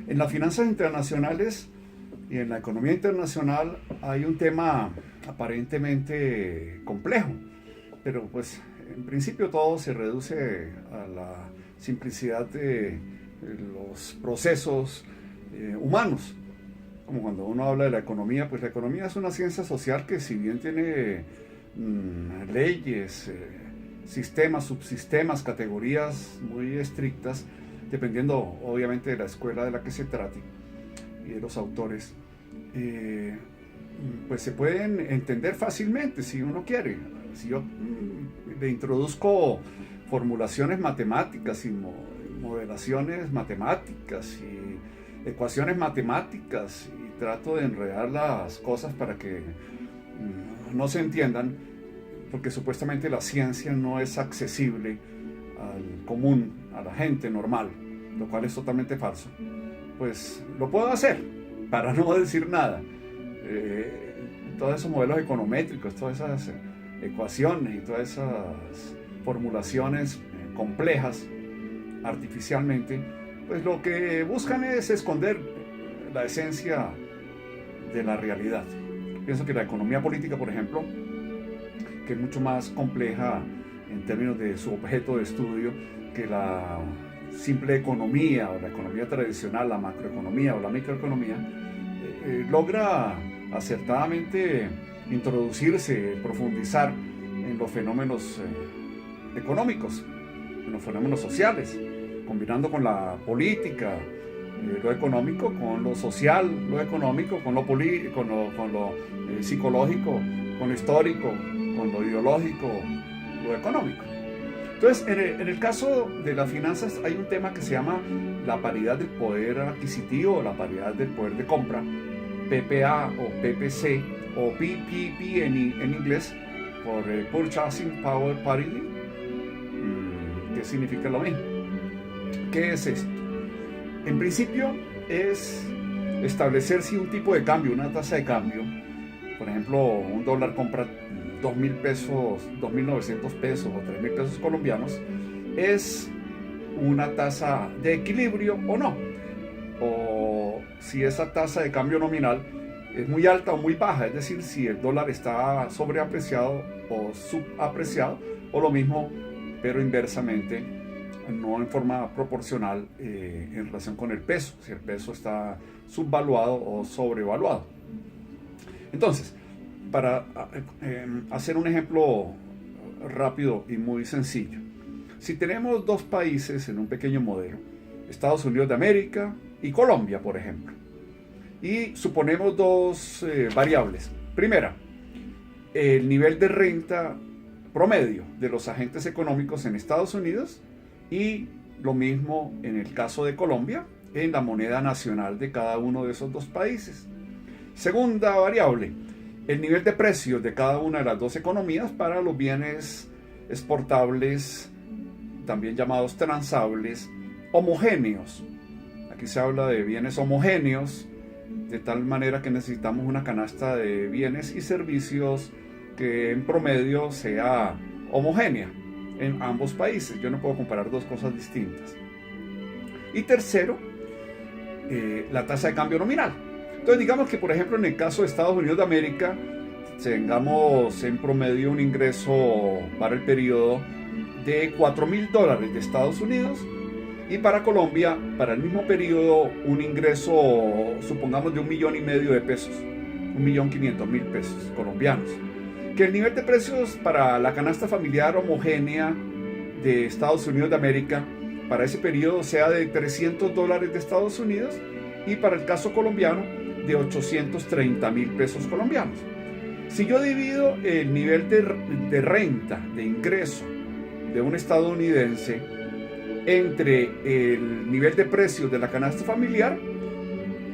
En las finanzas internacionales y en la economía internacional hay un tema aparentemente complejo, pero pues en principio todo se reduce a la simplicidad de los procesos humanos. Como cuando uno habla de la economía, pues la economía es una ciencia social que si bien tiene leyes, sistemas, subsistemas, categorías muy estrictas, dependiendo obviamente de la escuela de la que se trate y de los autores, pues se pueden entender fácilmente si uno quiere. Si yo le introduzco formulaciones matemáticas y modelaciones matemáticas y ecuaciones matemáticas y trato de enredar las cosas para que no se entiendan, porque supuestamente la ciencia no es accesible al común, a la gente normal, lo cual es totalmente falso, pues lo puedo hacer, para no decir nada. Todos esos modelos econométricos, todas esas ecuaciones y todas esas formulaciones complejas artificialmente, pues lo que buscan es esconder la esencia de la realidad. Pienso que la economía política, por ejemplo, que es mucho más compleja en términos de su objeto de estudio que la simple economía o la economía tradicional, la macroeconomía o la microeconomía, logra acertadamente introducirse, profundizar en los fenómenos económicos, en los fenómenos sociales, combinando con la política, lo económico con lo social, lo económico con lo psicológico, con lo histórico, con lo ideológico, lo económico. Entonces, en el caso de las finanzas hay un tema que se llama la paridad del poder adquisitivo, la paridad del poder de compra, PPA o PPC o PPP en inglés, por Purchasing Power Parity, que significa lo mismo. ¿Qué es esto? En principio es establecer si un tipo de cambio, una tasa de cambio, por ejemplo, un dólar compra 2.000 pesos, 2.900 pesos o 3.000 pesos colombianos, es una tasa de equilibrio o no, o si esa tasa de cambio nominal es muy alta o muy baja, es decir, si el dólar está sobreapreciado o subapreciado, o lo mismo, pero inversamente, no en forma proporcional en relación con el peso, si el peso está subvaluado o sobrevaluado. Entonces, para hacer un ejemplo rápido y muy sencillo, si tenemos dos países en un pequeño modelo, Estados Unidos de América y Colombia, por ejemplo, y suponemos dos variables. Primera, el nivel de renta promedio de los agentes económicos en Estados Unidos y lo mismo en el caso de Colombia, en la moneda nacional de cada uno de esos dos países. Segunda variable, el nivel de precios de cada una de las dos economías para los bienes exportables, también llamados transables, homogéneos. Aquí se habla de bienes homogéneos, de tal manera que necesitamos una canasta de bienes y servicios que en promedio sea homogénea en ambos países. Yo no puedo comparar dos cosas distintas. Y tercero, la tasa de cambio nominal. Entonces digamos que por ejemplo en el caso de Estados Unidos de América tengamos en promedio un ingreso para el periodo de $4.000 de Estados Unidos, y para Colombia para el mismo periodo un ingreso supongamos de 1,5 millones de pesos, 1.500.000 pesos colombianos. Que el nivel de precios para la canasta familiar homogénea de Estados Unidos de América para ese periodo sea de $300 de Estados Unidos, y para el caso colombiano de 830.000 pesos colombianos. Si yo divido el nivel de renta, de ingreso de un estadounidense entre el nivel de precios de la canasta familiar,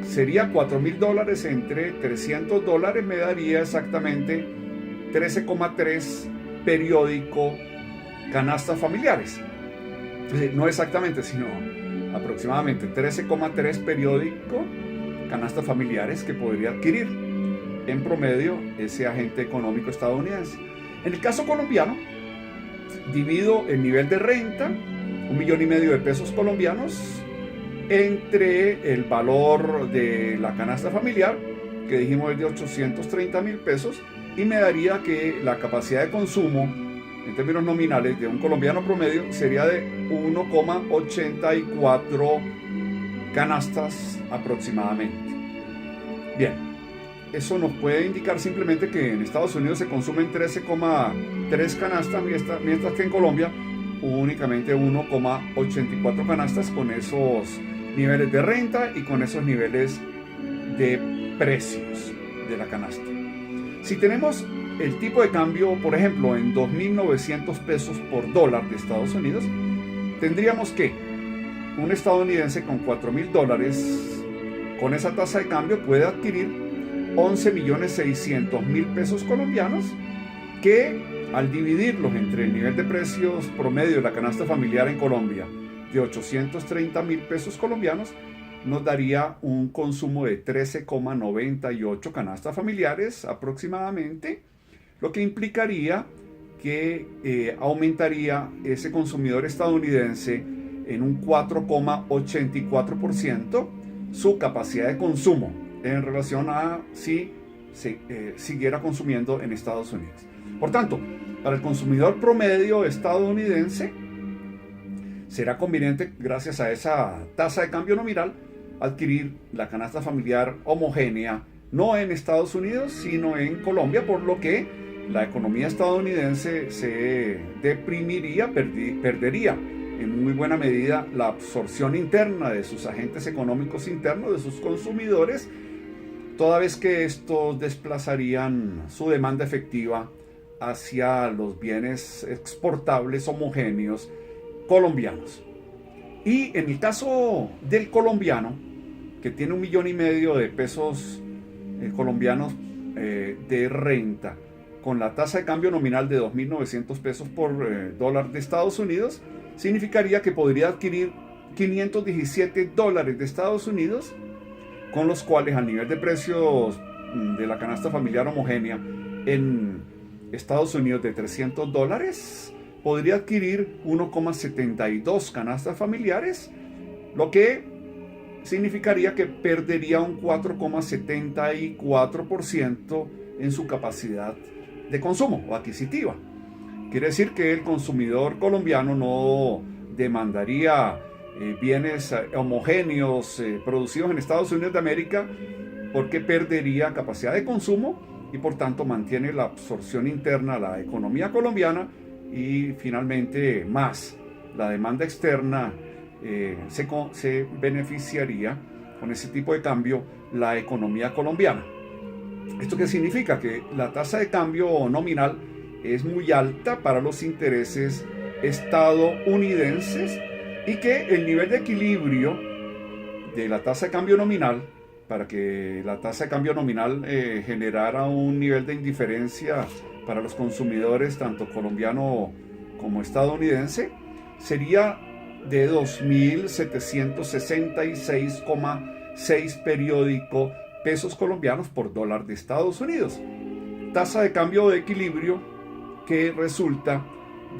sería $4.000 entre $300, me daría exactamente 13,3 periódico canastas familiares. No exactamente, sino aproximadamente 13,3 periódico canastas familiares que podría adquirir en promedio ese agente económico estadounidense. En el caso colombiano, divido el nivel de renta, 1,5 millones de pesos colombianos, entre el valor de la canasta familiar, que dijimos es de 830.000 pesos, y me daría que la capacidad de consumo en términos nominales de un colombiano promedio sería de 1,84 canastas aproximadamente. Bien, eso nos puede indicar simplemente que en Estados Unidos se consumen 13,3 canastas, mientras que en Colombia únicamente 1,84 canastas, con esos niveles de renta y con esos niveles de precios de la canasta. Si tenemos el tipo de cambio, por ejemplo, en 2.900 pesos por dólar de Estados Unidos, tendríamos que un estadounidense con $4.000, con esa tasa de cambio, puede adquirir 11.600.000 pesos colombianos, que al dividirlos entre el nivel de precios promedio de la canasta familiar en Colombia de 830.000 pesos colombianos, nos daría un consumo de 13,98 canastas familiares aproximadamente, lo que implicaría que aumentaría ese consumidor estadounidense en un 4,84% su capacidad de consumo en relación a si siguiera consumiendo en Estados Unidos. Por tanto, para el consumidor promedio estadounidense será conveniente, gracias a esa tasa de cambio nominal, adquirir la canasta familiar homogénea, no en Estados Unidos, sino en Colombia, por lo que la economía estadounidense se deprimiría, perdería en muy buena medida la absorción interna de sus agentes económicos internos, de sus consumidores, toda vez que estos desplazarían su demanda efectiva hacia los bienes exportables homogéneos colombianos. Y en el caso del colombiano, que tiene 1,5 millones de pesos colombianos de renta, con la tasa de cambio nominal de 2.900 pesos por dólar de Estados Unidos, significaría que podría adquirir $517 de Estados Unidos, con los cuales al nivel de precios de la canasta familiar homogénea en Estados Unidos de $300, podría adquirir 1,72 canastas familiares, lo que significaría que perdería un 4,74% en su capacidad de consumo o adquisitiva. Quiere decir que el consumidor colombiano no demandaría bienes homogéneos producidos en Estados Unidos de América, porque perdería capacidad de consumo y por tanto mantiene la absorción interna, la economía colombiana, y finalmente más la demanda externa se beneficiaría con ese tipo de cambio la economía colombiana. ¿Esto qué significa? Que la tasa de cambio nominal es muy alta para los intereses estadounidenses y que el nivel de equilibrio de la tasa de cambio nominal, para que la tasa de cambio nominal generara un nivel de indiferencia para los consumidores tanto colombiano como estadounidense, sería de 2.766,6 periódico pesos colombianos por dólar de Estados Unidos. Tasa de cambio de equilibrio que resulta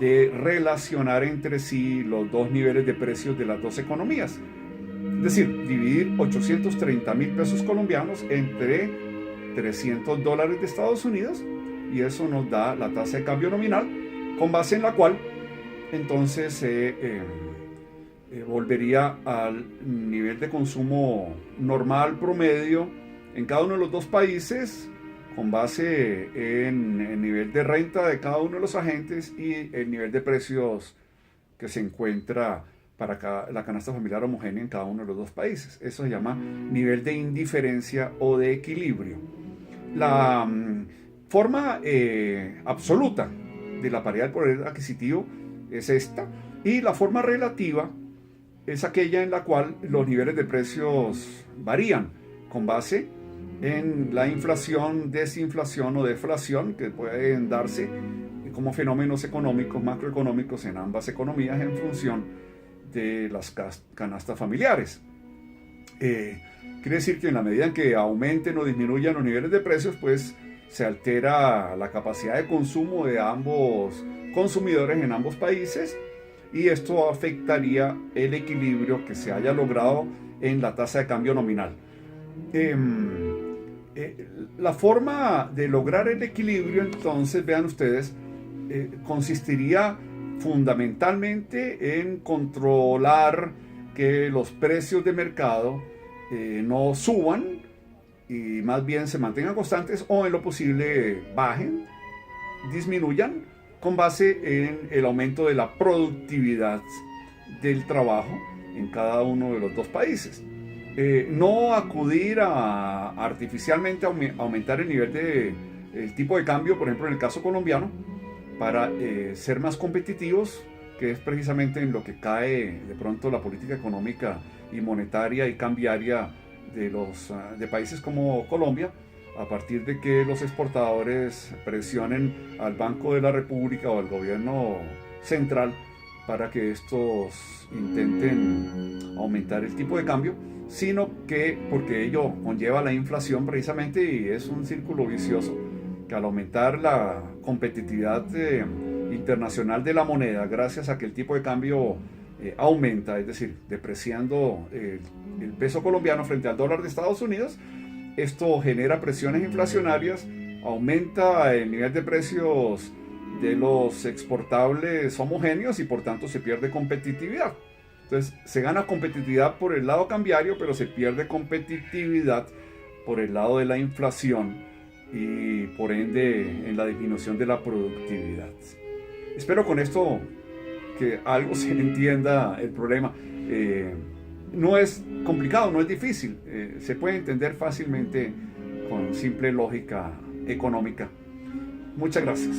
de relacionar entre sí los dos niveles de precios de las dos economías. Es decir, dividir 830.000 pesos colombianos entre $300 de Estados Unidos, y eso nos da la tasa de cambio nominal, con base en la cual entonces volvería al nivel de consumo normal promedio en cada uno de los dos países, con base en el nivel de renta de cada uno de los agentes y el nivel de precios que se encuentra para la canasta familiar homogénea en cada uno de los dos países. Eso se llama nivel de indiferencia o de equilibrio. La forma absoluta de la paridad del poder adquisitivo es esta, y la forma relativa es aquella en la cual los niveles de precios varían con base en la inflación, desinflación o deflación que pueden darse como fenómenos económicos, macroeconómicos en ambas economías en función de las canastas familiares. Quiere decir que en la medida en que aumenten o disminuyan los niveles de precios, pues se altera la capacidad de consumo de ambos consumidores en ambos países, y esto afectaría el equilibrio que se haya logrado en la tasa de cambio nominal. La forma de lograr el equilibrio, entonces, vean ustedes, consistiría fundamentalmente en controlar que los precios de mercado no suban y más bien se mantengan constantes o en lo posible bajen, disminuyan con base en el aumento de la productividad del trabajo en cada uno de los dos países. No acudir a artificialmente aumentar el nivel el tipo de cambio, por ejemplo en el caso colombiano, para ser más competitivos, que es precisamente en lo que cae de pronto la política económica y monetaria y cambiaria de países como Colombia, a partir de que los exportadores presionen al Banco de la República o al gobierno central para que estos intenten aumentar el tipo de cambio, sino que porque ello conlleva la inflación precisamente, y es un círculo vicioso, que al aumentar la competitividad internacional de la moneda, gracias a que el tipo de cambio aumenta, es decir, depreciando el peso colombiano frente al dólar de Estados Unidos, esto genera presiones inflacionarias, aumenta el nivel de precios de los exportables homogéneos y por tanto se pierde competitividad. Entonces se gana competitividad por el lado cambiario, pero se pierde competitividad por el lado de la inflación y por ende en la disminución de la productividad. Espero con esto que algo se entienda el problema. No es complicado, no es difícil, se puede entender fácilmente con simple lógica económica. Muchas gracias.